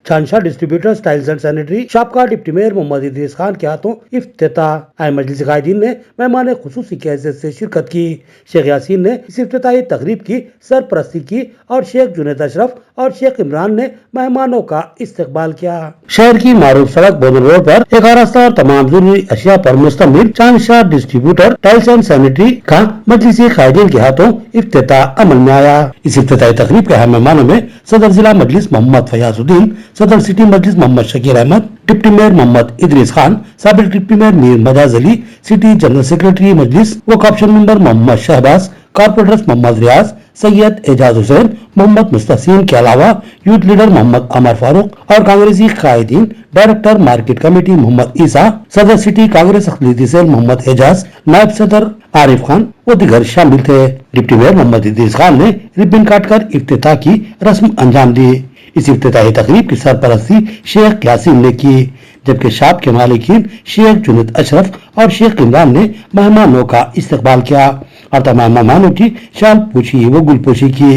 छानशाह distributors tiles and sanitary shop का deputy mayor Mohammad Idris Khan के हाथों इफ्तिताह। मजलिस कायदीन ने मेहमान खुसूसी की हैसियत से शिरकत की। शेख यासीन ने इस इफ्तिताही तकरीब की सरपरस्ती की और शेख जुनैद अशरफ और शेख इमरान ने मेहमानों का इस्तकबाल किया। शहर की मारूफ सड़क बोदल रोड पर एक रास्ता और तमाम जरूरी अशिया पर मुश्तमिल छानशाह डिस्ट्रीब्यूटर टाइल्स एंड सैनिटरी का मजलिस कायदीन के हाथों इफ्तिताह अमल में आया। इस इफ्तिताही तकरीब के मेहमानों में सदर जिला मजलिस मोहम्मद फयाजुद्दीन, सदर city Majlis Mohammad Shakir Ahmed, deputy mayor Mohammad Idris Khan, साबिक deputy mayor Mir Majaz Ali, city general secretary Majlis व option member Mohammad Shahbaz, corporators Mohammad Riyaz, Syed Ejaz Hussain, Mohammad Mustaseen के अलावा यूथ लीडर मोहम्मद अमर फारूक और कांग्रेसी कायदीन, director market committee Mohammad Isa, सदर सिटी कांग्रेस अखिलेती सेल मोहम्मद एजाज, नायब सदर आरिफ खान वो दीगर शामिल थे। डिप्टी मेयर मोहम्मद इदरीस खान ने रिबन काटकर इफ्तिताह की रस्म अंजाम दी। इस इफ्तिताही तकरीब की सरपरस्ती शेख यासीन ने की, जबकि शॉप के मालिकीन शेख जुनैद अशरफ और शेख इमरान ने मेहमानों का इस्तकबाल किया और तमाम मेहमानों की शाल पूछी व गुलपोशी की।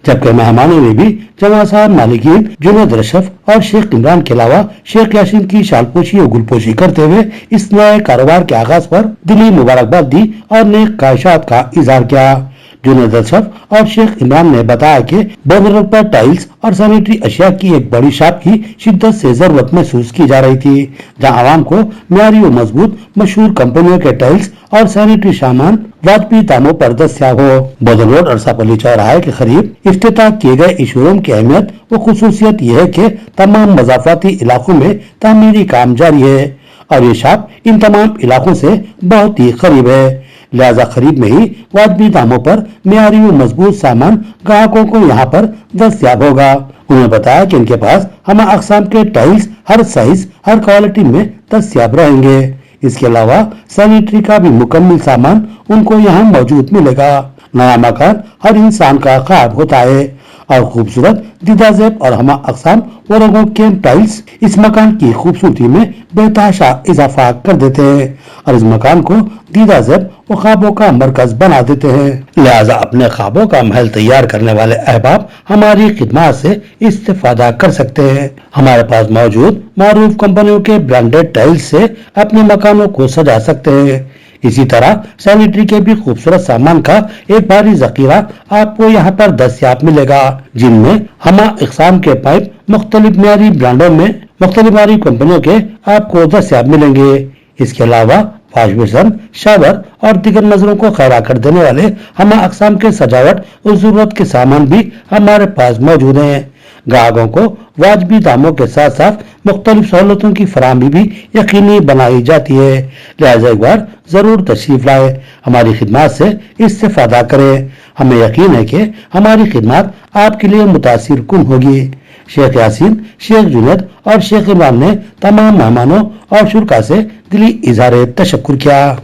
जबकि मेहमानों ने भी जमा साहब मालिकीन जुनैद अशरफ और शेख इमरान के अलावा शेख यासीन की शालपोशी और गुलपोशी करते हुए इस नए कारोबार के आगाज पर दिली मुबारकबाद दी और नेक ख्वाहिशात का इजहार किया। जुनैद अशरफ और शेख इमरान ने बताया कि बोदल रोड पर टाइल्स और सैनिटरी अशिया की एक बड़ी शॉप की शिद्दत से जरूरत महसूस की जा रही थी, जहां आवाम को म्यारी व मजबूत मशहूर कंपनियों के टाइल्स और सैनिटरी सामान वाजबी दामों पर दस्तयाब हो। बोदल रोड अरसापल्ली चौराहे के करीब इफ्तिताह किए गए इस शोरूम की अहमियत व खुसूसियत यह है कि तमाम मज़ाफाती इलाकों में तामीरी काम जारी है और ये शॉप इन तमाम इलाकों से बहुत ही करीब है, लिहाजा खरीद में ही वाजबी दामों पर म्यारी व मजबूत सामान ग्राहकों को यहाँ पर दस्तयाब होगा। उन्होंने बताया कि इनके पास हमा अकसाम के टाइल्स हर साइज हर क्वालिटी में दस्तयाब रहेंगे। इसके अलावा सैनिटरी का भी मुकम्मल सामान उनको यहाँ मौजूद मिलेगा। नया मकान हर इंसान का ख्वाब होता है और खूबसूरत दीदा ज़ेब और हमा अकसाम व रंगों के टाइल्स इस मकान की खूबसूरती में बेतहाशा इजाफा कर देते हैं और इस मकान को दीदा ज़ेब व ख्वाबों का मरकज बना देते हैं। लिहाजा अपने ख्वाबों का महल तैयार करने वाले अहबाब हमारी खिदमत से इस्तेफादा कर सकते हैं। हमारे पास मौजूद मारूफ कंपनियों के ब्रांडेड टाइल्स से अपने मकानों को सजा सकते हैं। इसी तरह सैनिटरी के भी खूबसूरत सामान का एक भारी जखीरा आपको यहाँ पर दस्तयाब मिलेगा, जिनमें हमा इकसाम के पाइप मुख्तलिफ म्यारी ब्रांडों में मुख्तलिफ म्यारी कंपनियों के आपको दस्तयाब मिलेंगे। इसके अलावा वॉश बेसिन, शावर और दीगर नजरों को खैरा कर देने वाले हमा अकसाम के सजावट और जरूरत के सामान भी हमारे पास मौजूद हैं। ग्राहकों को वाजबी दामों के साथ साथ मुख्तलिफ सहूलतों की फराहमी भी यकीनी बनाई जाती है। लिहाजा एक बार जरूर तशरीफ लाए, हमारी खिदमत से इस्तेफादा करें। हमें यकीन है कि हमारी खिदमत आपके लिए मुतासिर कुन होगी। शेख यासीन, शेख जुनैद और शेख इमरान ने तमाम मेहमानों और शुरा से दिली इजहार तशक्कुर किया।